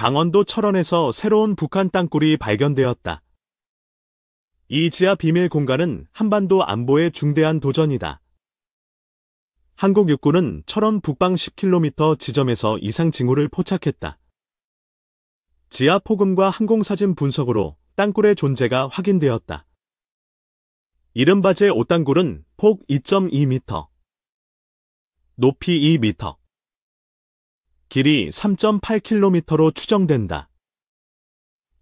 강원도 철원에서 새로운 북한 땅굴이 발견되었다. 이 지하 비밀 공간은 한반도 안보의 중대한 도전이다. 한국 육군은 철원 북방 10km 지점에서 이상 징후를 포착했다. 지하 폭음과 항공사진 분석으로 땅굴의 존재가 확인되었다. 이른바 제5땅굴은 폭 2.2m, 높이 2m, 길이 3.8km로 추정된다.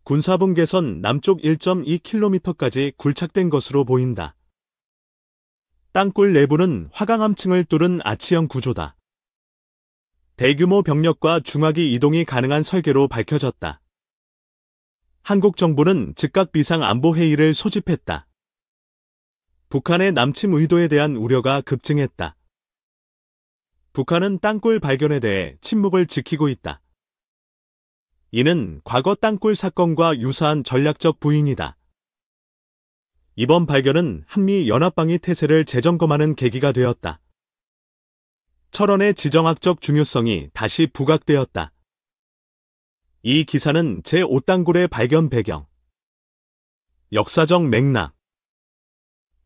군사분 개선 남쪽 1.2km까지 굴착된 것으로 보인다. 땅굴 내부는 화강암층을 뚫은 아치형 구조다. 대규모 병력과 중화기 이동이 가능한 설계로 밝혀졌다. 한국 정부는 즉각 비상안보회의를 소집했다. 북한의 남침 의도에 대한 우려가 급증했다. 북한은 땅굴 발견에 대해 침묵을 지키고 있다. 이는 과거 땅굴 사건과 유사한 전략적 부인이다. 이번 발견은 한미 연합방위 태세를 재점검하는 계기가 되었다. 철원의 지정학적 중요성이 다시 부각되었다. 이 기사는 제5땅굴의 발견 배경, 역사적 맥락,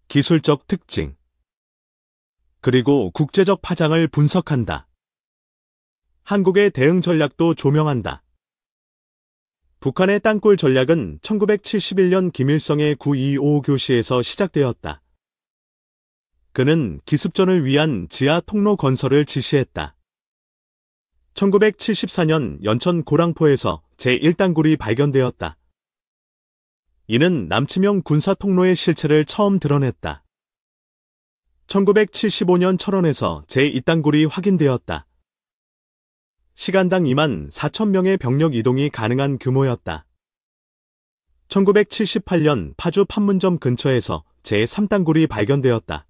기술적 특징, 그리고 국제적 파장을 분석한다. 한국의 대응 전략도 조명한다. 북한의 땅굴 전략은 1971년 김일성의 9.25 교시에서 시작되었다. 그는 기습전을 위한 지하 통로 건설을 지시했다. 1974년 연천 고랑포에서 제1땅굴이 발견되었다. 이는 남침형 군사 통로의 실체를 처음 드러냈다. 1975년 철원에서 제2땅굴이 확인되었다. 시간당 24,000명의 병력 이동이 가능한 규모였다. 1978년 파주 판문점 근처에서 제3땅굴이 발견되었다.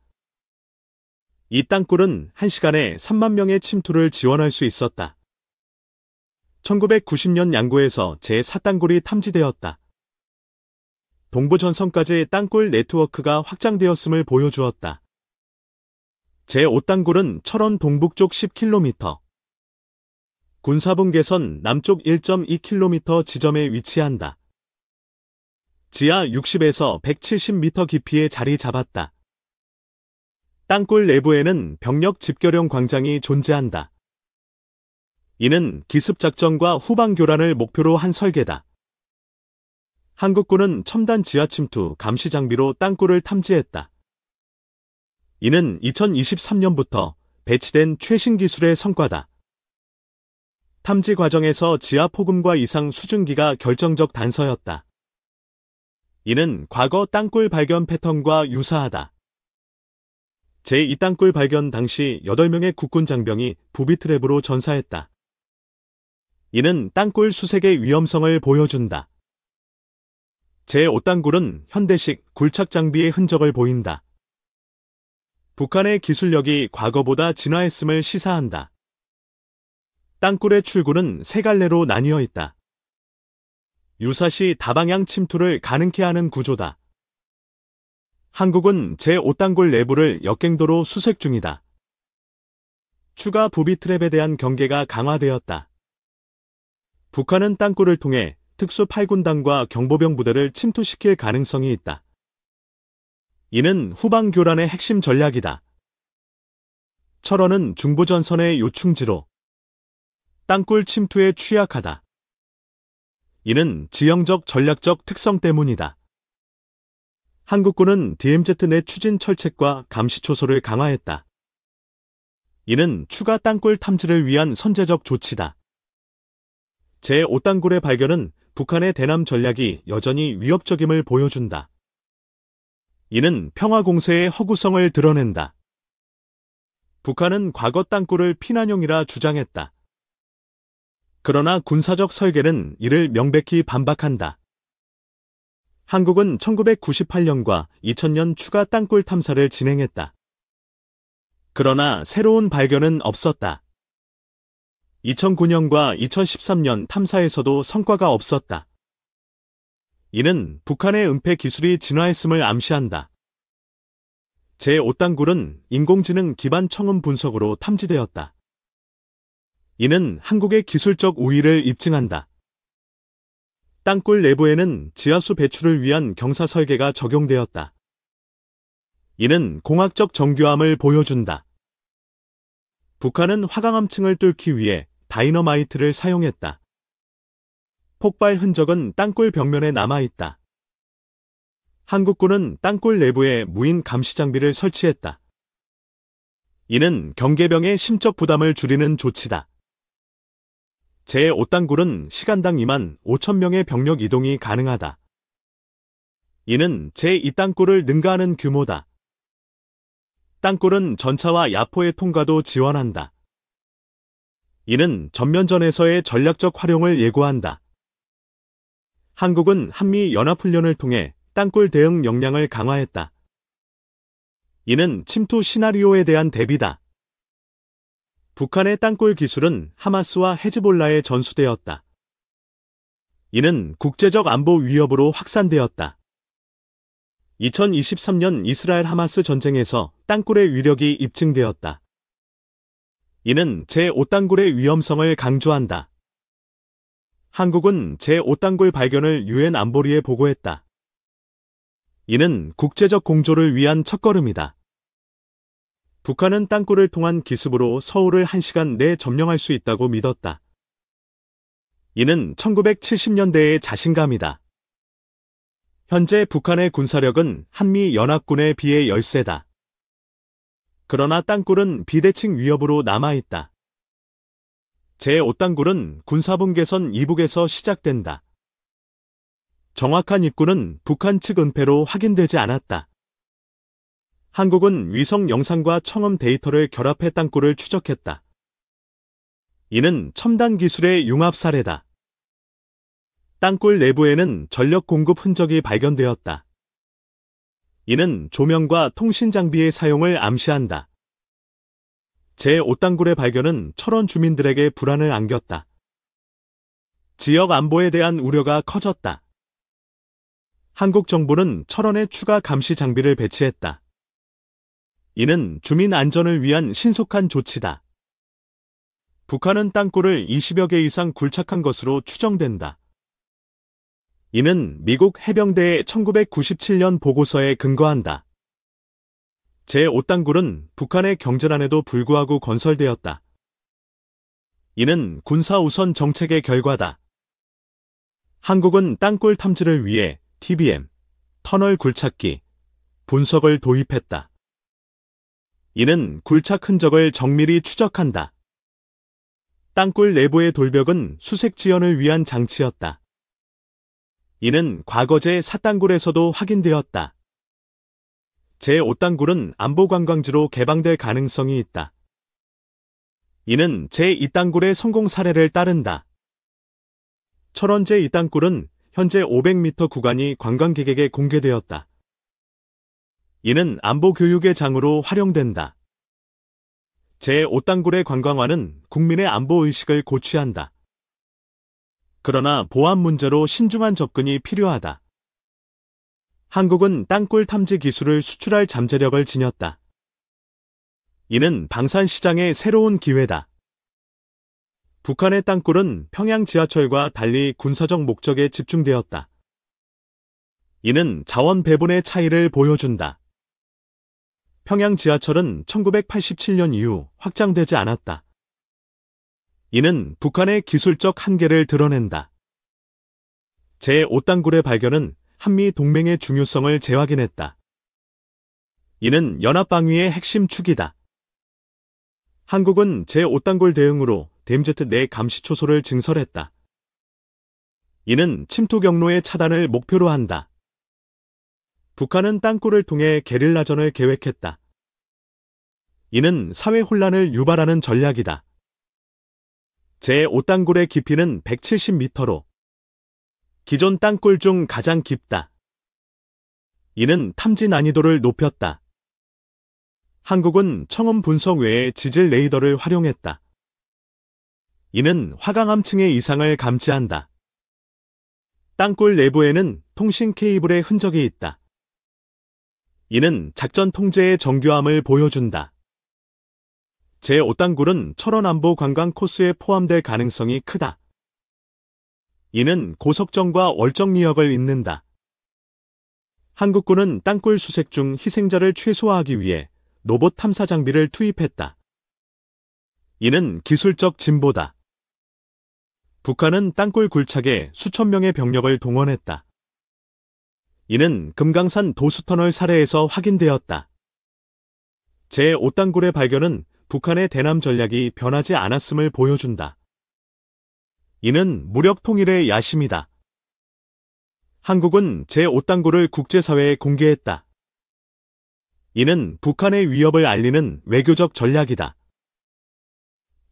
이 땅굴은 1시간에 3만 명의 침투를 지원할 수 있었다. 1990년 양구에서 제4땅굴이 탐지되었다. 동부전선까지 땅굴 네트워크가 확장되었음을 보여주었다. 제5땅굴은 철원 동북쪽 10km, 군사분 개선 남쪽 1.2km 지점에 위치한다. 지하 60에서 170m 깊이에 자리 잡았다. 땅굴 내부에는 병력 집결용 광장이 존재한다. 이는 기습작전과 후방교란을 목표로 한 설계다. 한국군은 첨단 지하침투 감시 장비로 땅굴을 탐지했다. 이는 2023년부터 배치된 최신 기술의 성과다. 탐지 과정에서 지하 폭음과 이상 수증기가 결정적 단서였다. 이는 과거 땅굴 발견 패턴과 유사하다. 제2땅굴 발견 당시 8명의 국군 장병이 부비트랩으로 전사했다. 이는 땅굴 수색의 위험성을 보여준다. 제5땅굴은 현대식 굴착 장비의 흔적을 보인다. 북한의 기술력이 과거보다 진화했음을 시사한다. 땅굴의 출구는 세 갈래로 나뉘어 있다. 유사시 다방향 침투를 가능케 하는 구조다. 한국은 제5땅굴 내부를 역갱도로 수색 중이다. 추가 부비 트랩에 대한 경계가 강화되었다. 북한은 땅굴을 통해 특수 8군단과 경보병 부대를 침투시킬 가능성이 있다. 이는 후방 교란의 핵심 전략이다. 철원은 중부전선의 요충지로 땅굴 침투에 취약하다. 이는 지형적 전략적 특성 때문이다. 한국군은 DMZ 내 추진 철책과 감시 초소를 강화했다. 이는 추가 땅굴 탐지를 위한 선제적 조치다. 제5땅굴의 발견은 북한의 대남 전략이 여전히 위협적임을 보여준다. 이는 평화 공세의 허구성을 드러낸다. 북한은 과거 땅굴을 피난용이라 주장했다. 그러나 군사적 설계는 이를 명백히 반박한다. 한국은 1998년과 2000년 추가 땅굴 탐사를 진행했다. 그러나 새로운 발견은 없었다. 2009년과 2013년 탐사에서도 성과가 없었다. 이는 북한의 은폐 기술이 진화했음을 암시한다. 제5땅굴은 인공지능 기반 청음 분석으로 탐지되었다. 이는 한국의 기술적 우위를 입증한다. 땅굴 내부에는 지하수 배출을 위한 경사 설계가 적용되었다. 이는 공학적 정교함을 보여준다. 북한은 화강암층을 뚫기 위해 다이너마이트를 사용했다. 폭발 흔적은 땅굴 벽면에 남아있다. 한국군은 땅굴 내부에 무인 감시 장비를 설치했다. 이는 경계병의 심적 부담을 줄이는 조치다. 제5땅굴은 시간당 2만 5천 명의 병력 이동이 가능하다. 이는 제2땅굴을 능가하는 규모다. 땅굴은 전차와 야포의 통과도 지원한다. 이는 전면전에서의 전략적 활용을 예고한다. 한국은 한미 연합훈련을 통해 땅굴 대응 역량을 강화했다. 이는 침투 시나리오에 대한 대비다. 북한의 땅굴 기술은 하마스와 헤즈볼라에 전수되었다. 이는 국제적 안보 위협으로 확산되었다. 2023년 이스라엘 하마스 전쟁에서 땅굴의 위력이 입증되었다. 이는 제5땅굴의 위험성을 강조한다. 한국은 제5땅굴 발견을 유엔 안보리에 보고했다. 이는 국제적 공조를 위한 첫걸음이다. 북한은 땅굴을 통한 기습으로 서울을 1시간 내에 점령할 수 있다고 믿었다. 이는 1970년대의 자신감이다. 현재 북한의 군사력은 한미연합군에 비해 열세다. 그러나 땅굴은 비대칭 위협으로 남아있다. 제5땅굴은 군사분계선 이북에서 시작된다. 정확한 입구는 북한 측 은폐로 확인되지 않았다. 한국은 위성 영상과 청음 데이터를 결합해 땅굴을 추적했다. 이는 첨단 기술의 융합 사례다. 땅굴 내부에는 전력 공급 흔적이 발견되었다. 이는 조명과 통신 장비의 사용을 암시한다. 제5땅굴의 발견은 철원 주민들에게 불안을 안겼다. 지역 안보에 대한 우려가 커졌다. 한국 정부는 철원에 추가 감시 장비를 배치했다. 이는 주민 안전을 위한 신속한 조치다. 북한은 땅굴을 20여 개 이상 굴착한 것으로 추정된다. 이는 미국 해병대의 1997년 보고서에 근거한다. 제5땅굴은 북한의 경제난에도 불구하고 건설되었다. 이는 군사 우선 정책의 결과다. 한국은 땅굴 탐지를 위해 TBM, 터널 굴착기, 분석을 도입했다. 이는 굴착 흔적을 정밀히 추적한다. 땅굴 내부의 돌벽은 수색 지연을 위한 장치였다. 이는 과거제 사땅굴에서도 확인되었다. 제5땅굴은 안보관광지로 개방될 가능성이 있다. 이는 제2땅굴의 성공 사례를 따른다. 철원 제2땅굴은 현재 500m 구간이 관광객에게 공개되었다. 이는 안보교육의 장으로 활용된다. 제5땅굴의 관광화는 국민의 안보의식을 고취한다. 그러나 보안 문제로 신중한 접근이 필요하다. 한국은 땅굴 탐지 기술을 수출할 잠재력을 지녔다. 이는 방산시장의 새로운 기회다. 북한의 땅굴은 평양 지하철과 달리 군사적 목적에 집중되었다. 이는 자원 배분의 차이를 보여준다. 평양 지하철은 1987년 이후 확장되지 않았다. 이는 북한의 기술적 한계를 드러낸다. 제5땅굴의 발견은 한미 동맹의 중요성을 재확인했다. 이는 연합방위의 핵심 축이다. 한국은 제5땅굴 대응으로 DMZ 내 감시 초소를 증설했다. 이는 침투 경로의 차단을 목표로 한다. 북한은 땅굴을 통해 게릴라전을 계획했다. 이는 사회 혼란을 유발하는 전략이다. 제5땅굴의 깊이는 170m로 기존 땅굴 중 가장 깊다. 이는 탐지 난이도를 높였다. 한국은 청음 분석 외에 지질 레이더를 활용했다. 이는 화강암층의 이상을 감지한다. 땅굴 내부에는 통신 케이블의 흔적이 있다. 이는 작전 통제의 정교함을 보여준다. 제5땅굴은 철원 안보 관광 코스에 포함될 가능성이 크다. 이는 고석정과 월정리역을 잇는다. 한국군은 땅굴 수색 중 희생자를 최소화하기 위해 로봇 탐사 장비를 투입했다. 이는 기술적 진보다. 북한은 땅굴 굴착에 수천 명의 병력을 동원했다. 이는 금강산 도수터널 사례에서 확인되었다. 제5땅굴의 발견은 북한의 대남 전략이 변하지 않았음을 보여준다. 이는 무력 통일의 야심이다. 한국은 제5땅굴을 국제사회에 공개했다. 이는 북한의 위협을 알리는 외교적 전략이다.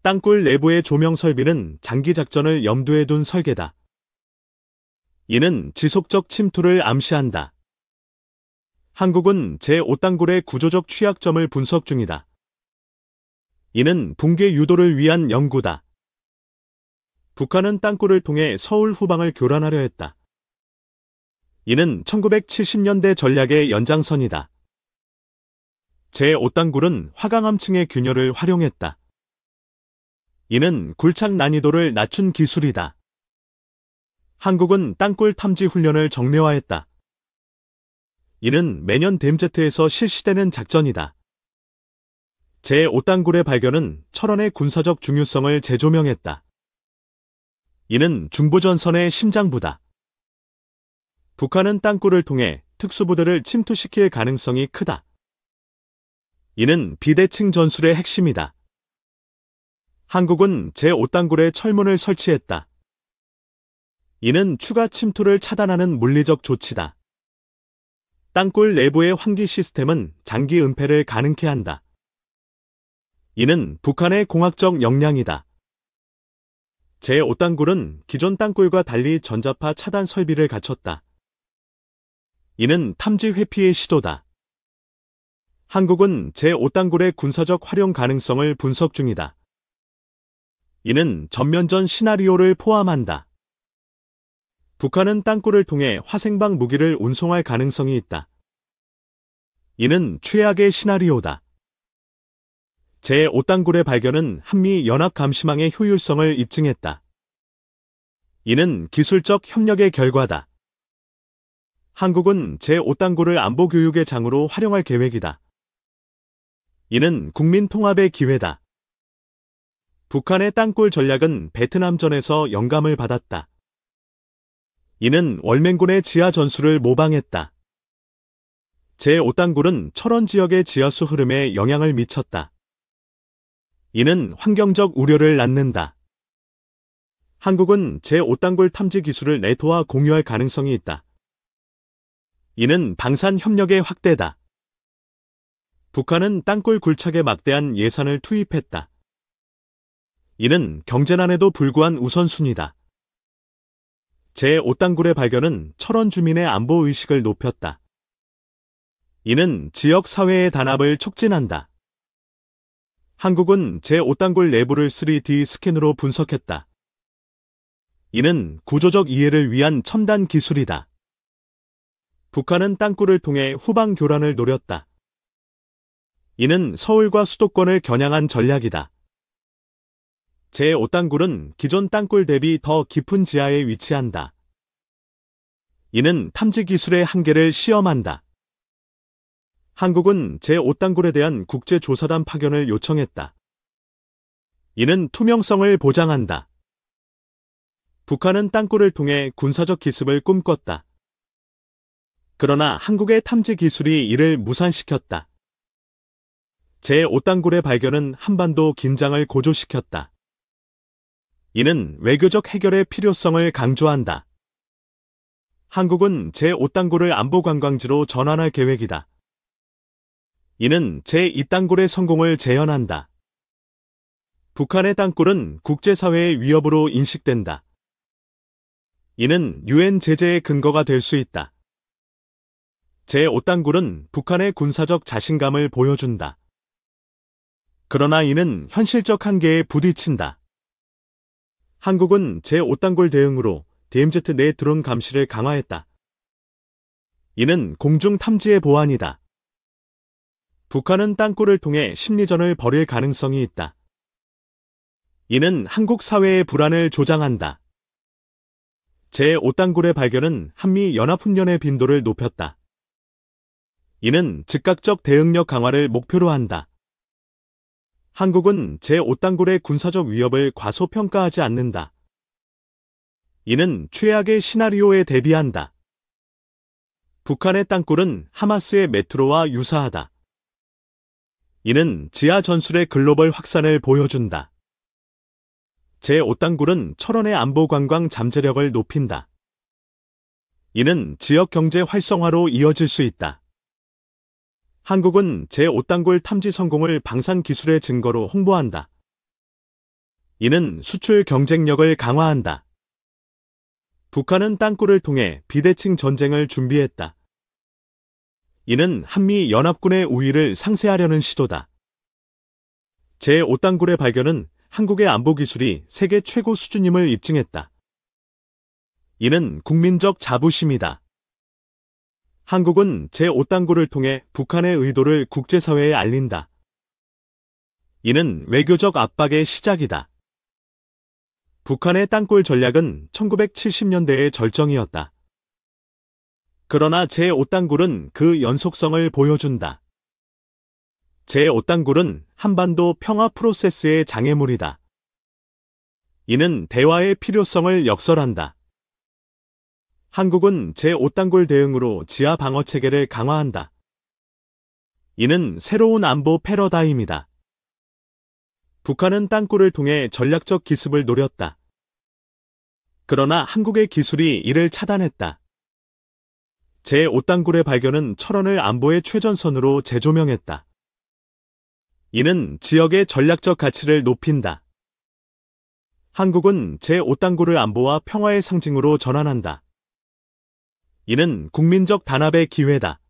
땅굴 내부의 조명 설비는 장기 작전을 염두에 둔 설계다. 이는 지속적 침투를 암시한다. 한국은 제5땅굴의 구조적 취약점을 분석 중이다. 이는 붕괴 유도를 위한 연구다. 북한은 땅굴을 통해 서울 후방을 교란하려 했다. 이는 1970년대 전략의 연장선이다. 제5땅굴은 화강암층의 균열을 활용했다. 이는 굴착 난이도를 낮춘 기술이다. 한국은 땅굴 탐지 훈련을 정례화했다. 이는 매년 댐제트에서 실시되는 작전이다. 제5땅굴의 발견은 철원의 군사적 중요성을 재조명했다. 이는 중부전선의 심장부다. 북한은 땅굴을 통해 특수부대를 침투시킬 가능성이 크다. 이는 비대칭 전술의 핵심이다. 한국은 제5땅굴에 철문을 설치했다. 이는 추가 침투를 차단하는 물리적 조치다. 땅굴 내부의 환기 시스템은 장기 은폐를 가능케 한다. 이는 북한의 공학적 역량이다. 제5땅굴은 기존 땅굴과 달리 전자파 차단 설비를 갖췄다. 이는 탐지 회피의 시도다. 한국은 제5땅굴의 군사적 활용 가능성을 분석 중이다. 이는 전면전 시나리오를 포함한다. 북한은 땅굴을 통해 화생방 무기를 운송할 가능성이 있다. 이는 최악의 시나리오다. 제5땅굴의 발견은 한미 연합 감시망의 효율성을 입증했다. 이는 기술적 협력의 결과다. 한국은 제5땅굴을 안보교육의 장으로 활용할 계획이다. 이는 국민 통합의 기회다. 북한의 땅굴 전략은 베트남전에서 영감을 받았다. 이는 월맹군의 지하 전술을 모방했다. 제5땅굴은 철원 지역의 지하수 흐름에 영향을 미쳤다. 이는 환경적 우려를 낳는다. 한국은 제5땅굴 탐지 기술을 네토와 공유할 가능성이 있다. 이는 방산 협력의 확대다. 북한은 땅굴 굴착에 막대한 예산을 투입했다. 이는 경제난에도 불구한 우선순위다. 제5땅굴의 발견은 철원 주민의 안보의식을 높였다. 이는 지역사회의 단합을 촉진한다. 한국은 제5땅굴 내부를 3D 스캔으로 분석했다. 이는 구조적 이해를 위한 첨단 기술이다. 북한은 땅굴을 통해 후방 교란을 노렸다. 이는 서울과 수도권을 겨냥한 전략이다. 제5땅굴은 기존 땅굴 대비 더 깊은 지하에 위치한다. 이는 탐지 기술의 한계를 시험한다. 한국은 제5땅굴에 대한 국제조사단 파견을 요청했다. 이는 투명성을 보장한다. 북한은 땅굴을 통해 군사적 기습을 꿈꿨다. 그러나 한국의 탐지 기술이 이를 무산시켰다. 제5땅굴의 발견은 한반도 긴장을 고조시켰다. 이는 외교적 해결의 필요성을 강조한다. 한국은 제5땅굴을 안보관광지로 전환할 계획이다. 이는 제2땅굴의 성공을 재현한다. 북한의 땅굴은 국제사회의 위협으로 인식된다. 이는 유엔 제재의 근거가 될 수 있다. 제5땅굴은 북한의 군사적 자신감을 보여준다. 그러나 이는 현실적 한계에 부딪힌다. 한국은 제5땅굴 대응으로 DMZ 내 드론 감시를 강화했다. 이는 공중 탐지의 보완이다. 북한은 땅굴을 통해 심리전을 벌일 가능성이 있다. 이는 한국 사회의 불안을 조장한다. 제5단굴의 발견은 한미 연합훈련의 빈도를 높였다. 이는 즉각적 대응력 강화를 목표로 한다. 한국은 제5단굴의 군사적 위협을 과소평가하지 않는다. 이는 최악의 시나리오에 대비한다. 북한의 땅굴은 하마스의 메트로와 유사하다. 이는 지하 전술의 글로벌 확산을 보여준다. 제5단굴은 철원의 안보 관광 잠재력을 높인다. 이는 지역 경제 활성화로 이어질 수 있다. 한국은 제5단굴 탐지 성공을 방산 기술의 증거로 홍보한다. 이는 수출 경쟁력을 강화한다. 북한은 땅굴을 통해 비대칭 전쟁을 준비했다. 이는 한미 연합군의 우위를 상쇄하려는 시도다. 제5단굴의 발견은 한국의 안보 기술이 세계 최고 수준임을 입증했다. 이는 국민적 자부심이다. 한국은 제5단굴을 통해 북한의 의도를 국제사회에 알린다. 이는 외교적 압박의 시작이다. 북한의 땅굴 전략은 1970년대의 절정이었다. 그러나 제5단굴은 그 연속성을 보여준다. 제5단굴은 한반도 평화 프로세스의 장애물이다. 이는 대화의 필요성을 역설한다. 한국은 제5단굴 대응으로 지하 방어 체계를 강화한다. 이는 새로운 안보 패러다임이다. 북한은 땅굴을 통해 전략적 기습을 노렸다. 그러나 한국의 기술이 이를 차단했다. 제5단굴의 발견은 철원을 안보의 최전선으로 재조명했다. 이는 지역의 전략적 가치를 높인다. 한국은 제5단굴을 안보와 평화의 상징으로 전환한다. 이는 국민적 단합의 기회다.